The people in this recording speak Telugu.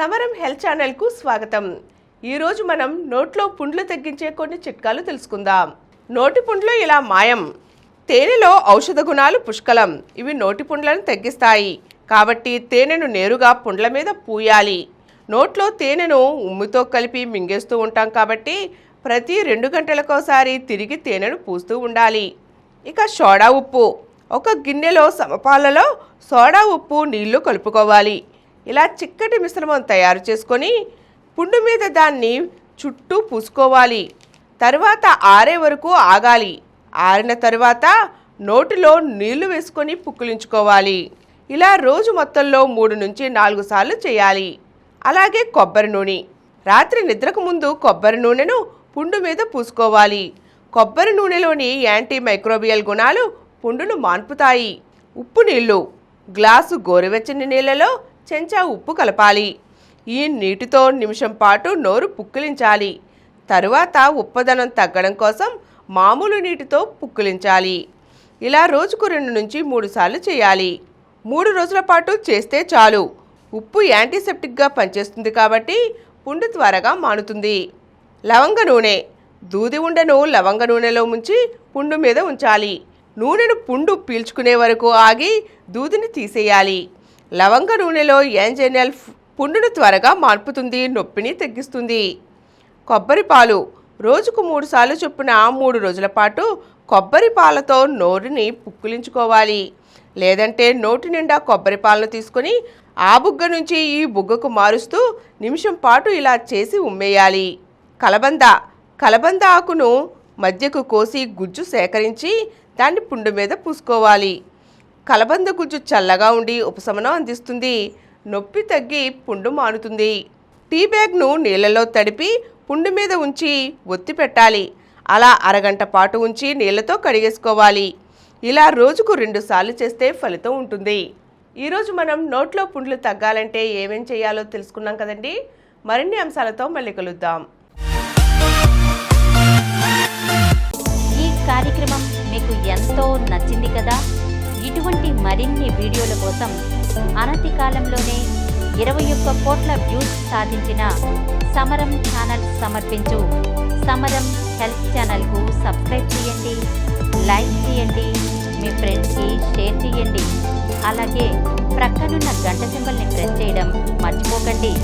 సమరం హెల్త్ ఛానల్కు స్వాగతం. ఈరోజు మనం నోట్లో పుండ్లు తగ్గించే కొన్ని చిట్కాలు తెలుసుకుందాం. నోటి పుండ్లు ఇలా మాయం. తేనెలో ఔషధ గుణాలు పుష్కలం. ఇవి నోటి పుండ్లను తగ్గిస్తాయి. కాబట్టి తేనెను నేరుగా పుండ్ల మీద పూయాలి. నోట్లో తేనెను ఉమ్మితో కలిపి మింగేస్తూ ఉంటాం కాబట్టి ప్రతి 2 గంటలకోసారి తిరిగి తేనెను పూస్తూ ఉండాలి. ఇక సోడా ఉప్పు. ఒక గిన్నెలో సమపాలలో సోడా ఉప్పు నీళ్లు కలుపుకోవాలి. ఇలా చిక్కటి మిశ్రమం తయారు చేసుకొని పుండు మీద దాన్ని చుట్టూ పూసుకోవాలి. తర్వాత ఆరే వరకు ఆగాలి. ఆరిన తర్వాత నోటిలో నీళ్లు వేసుకొని పుక్కిలించుకోవాలి. ఇలా రోజు మొత్తంలో 3 నుంచి 4 సార్లు చేయాలి. అలాగే కొబ్బరి నూనె. రాత్రి నిద్రకు ముందు కొబ్బరి నూనెను పుండు మీద పూసుకోవాలి. కొబ్బరి నూనెలోని యాంటీ మైక్రోబియల్ గుణాలు పుండును మాన్పుతాయి. ఉప్పు నీళ్లు. గ్లాసు గోరువెచ్చని నీళ్ళలో చెంచా ఉప్పు కలపాలి. ఈ నీటితో నిమిషం పాటు నోరు పుక్కిలించాలి. తరువాత ఉప్పదనం తగ్గడం కోసం మామూలు నీటితో పుక్కిలించాలి. ఇలా రోజుకు 2 నుంచి 3 సార్లు చేయాలి. 3 రోజుల పాటు చేస్తే చాలు. ఉప్పు యాంటీసెప్టిక్గా పనిచేస్తుంది కాబట్టి పుండు త్వరగా మానుతుంది. లవంగ నూనె. దూది ఉండను లవంగ నూనెలో ముంచి పుండు మీద ఉంచాలి. నూనెను పుండు పీల్చుకునే వరకు ఆగి దూదిని తీసేయాలి. లవంగ నూనెలో యాంజెనల్ పుండును త్వరగా మార్పుతుంది, నొప్పిని తగ్గిస్తుంది. కొబ్బరి పాలు. రోజుకు 3 సార్లు చొప్పున 3 రోజుల పాటు కొబ్బరి పాలతో నోరుని పుక్కిలించుకోవాలి. లేదంటే నోటి నిండా కొబ్బరి పాలను తీసుకొని ఆ బుగ్గ నుంచి ఈ బుగ్గకు మారుస్తూ నిమిషం పాటు ఇలా చేసి ఉమ్మేయాలి. కలబంద. కలబంద ఆకును మధ్యకు కోసి గుజ్జు సేకరించి దాన్ని పుండు మీద పూసుకోవాలి. కలబంద గుజ్జు చల్లగా ఉండి ఉపశమనం అందిస్తుంది. నొప్పి తగ్గి పుండు మానుతుంది. టీ బ్యాగ్ను నీళ్ళలో తడిపి పుండు మీద ఉంచి ఒత్తి పెట్టాలి. అలా అరగంట పాటు ఉంచి నీళ్లతో కడిగేసుకోవాలి. ఇలా రోజుకు 2 సార్లు చేస్తే ఫలితం ఉంటుంది. ఈరోజు మనం నోట్లో పుండ్లు తగ్గాలంటే ఏమేం చేయాలో తెలుసుకున్నాం కదండి. మరిన్ని అంశాలతో మళ్ళీ కలుద్దాం. ఈ కార్యక్రమం మీకు ఎంతో నచ్చింది కదా. ఇటువంటి మరిన్ని వీడియోల కోసం అనతి కాలంలోనే 21 కోట్ల వ్యూస్ సాధించిన సమరం ఛానల్ సమర్పించు సమరం హెల్త్ ఛానల్కు సబ్స్క్రైబ్ చేయండి, లైక్ చేయండి, మీ ఫ్రెండ్స్కి షేర్ చేయండి. అలాగే ప్రక్కనున్న గంట సింబల్ని ప్రెస్ చేయడం మర్చిపోకండి.